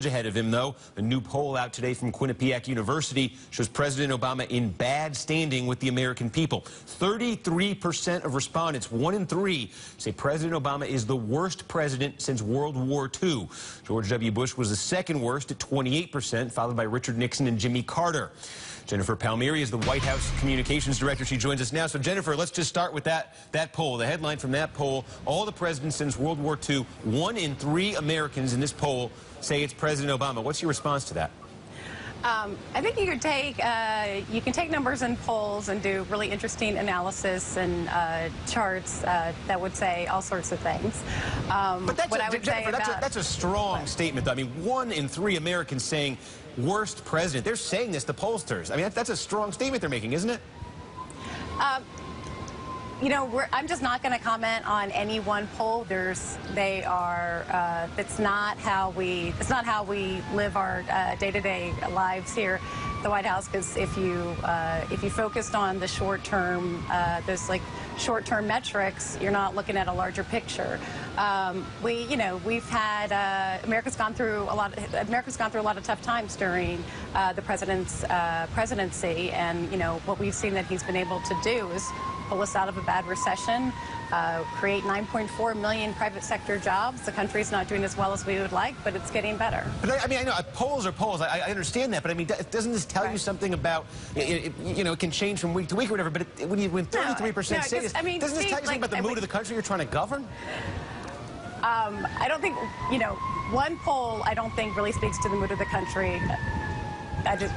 Ahead of him, though. A new poll out today from Quinnipiac University shows President Obama in bad standing with the American people. 33% of respondents, 1 in 3, say President Obama is the worst president since World War II. George W. Bush was the second worst at 28%, followed by Richard Nixon and Jimmy Carter. Jennifer Palmieri is the White House Communications Director. She joins us now. So, Jennifer, let's just start with that poll. The headline from that poll, all the presidents since World War II, 1 in 3 Americans in this poll say it's President Obama. What's your response to that? I think you can take numbers and polls and do really interesting analysis and charts that would say all sorts of things. But that's a strong statement. I mean, 1 in 3 Americans saying worst president. They're saying this, the pollsters. I mean, that's a strong statement they're making, isn't it? You know, I'm just not going to comment on any one poll. It's not how we live our day-to-day lives here at the White House. Because if you focused on the short-term, those like short-term metrics, you're not looking at a larger picture. We've had America's gone through a lot of tough times during the president's presidency, and what we've seen that he's been able to do is pull us out of a bad recession, create 9.4 million private sector jobs. The country's not doing as well as we would like, but it's getting better. But I mean, I know polls are polls. I understand that, but I mean, doesn't this tell you something about, it can change from week to week or whatever, but when 33% say this, doesn't this tell you something about the mood of the country you're trying to govern? I don't think, one poll I don't think really speaks to the mood of the country. I just,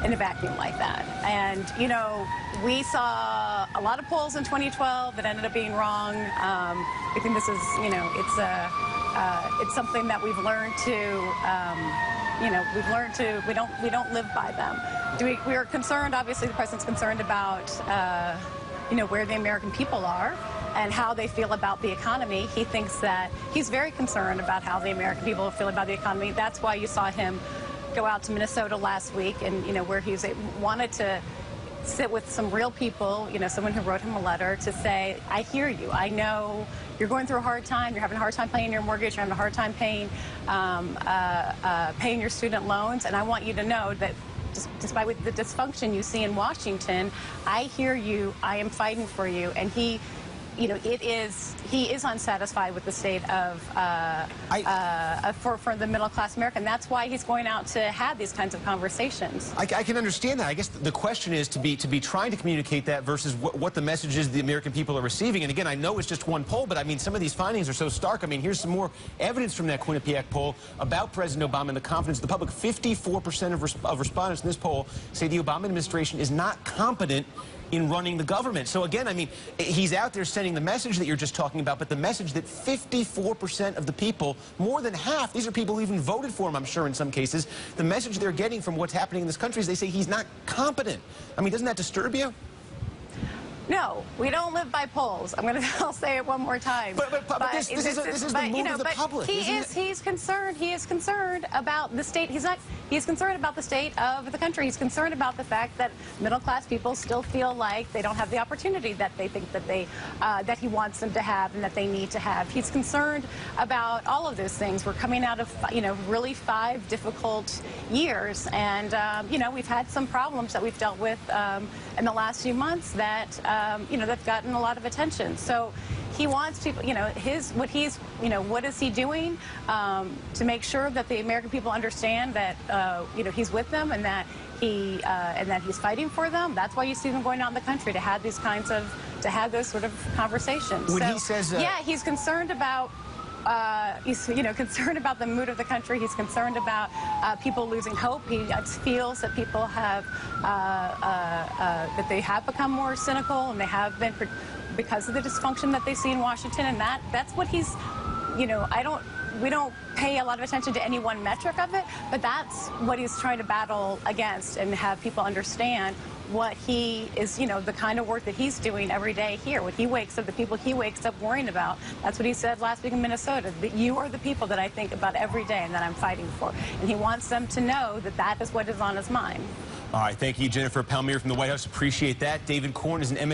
in a vacuum like that. And, we saw a lot of polls in 2012 that ended up being wrong. I think this is, it's something that we've learned to, we don't live by them. We are concerned, obviously the president's concerned about, where the American people are and how they feel about the economy. He thinks that he's very concerned about how the American people feel about the economy. That's why you saw him go out to Minnesota last week, and where he wanted to sit with some real people, someone who wrote him a letter to say, I hear you. I know you're going through a hard time. You're having a hard time paying your mortgage. You're having a hard time paying paying your student loans, and I want you to know that despite the dysfunction you see in Washington, I hear you. I am fighting for you. And he is unsatisfied with the state of for the middle class American. That's why he's going out to have these kinds of conversations. I can understand that. I guess the question is to be trying to communicate that versus what the message is the American people are receiving. And again, I know it's just one poll, but I mean, some of these findings are so stark. I mean, here's some more evidence from that Quinnipiac poll about President Obama and the confidence of the public. 54% of respondents in this poll say the Obama administration is not competent in running the government. So again, I mean, he's out there sending the message that you're just talking about, but the message that 54% of the people, more than half, these are people who even voted for him, I'm sure in some cases, the message they're getting from what's happening in this country is they say he's not competent. I mean, doesn't that disturb you? No, we don't live by polls. I'll say it one more time. But this is the mood of the public. He's concerned about the state. He's concerned about the state of the country. He's concerned about the fact that middle class people still feel like they don't have the opportunity that they think that that he wants them to have and that they need to have. He's concerned about all of those things. We're coming out of really 5 difficult years, and we've had some problems that we've dealt with in the last few months that that's gotten a lot of attention. So he wants people, what is he doing to make sure that the American people understand that, he's with them and that he's fighting for them. That's why you see them going out in the country to have those sort of conversations. When he says, yeah, he's concerned about. He's concerned about the mood of the country. He's concerned about people losing hope. He feels that people have that they have become more cynical, and they have been because of the dysfunction that they see in Washington. And that's what he's. We don't pay a lot of attention to any one metric of it, but that's what he's trying to battle against and have people understand what he is, the kind of work that he's doing every day here. When he wakes up, the people he wakes up worrying about. That's what he said last week in Minnesota, that you are the people that I think about every day and that I'm fighting for. And he wants them to know that that is what is on his mind. All right, thank you, Jennifer Palmieri from the White House. Appreciate that. David Korn is an MS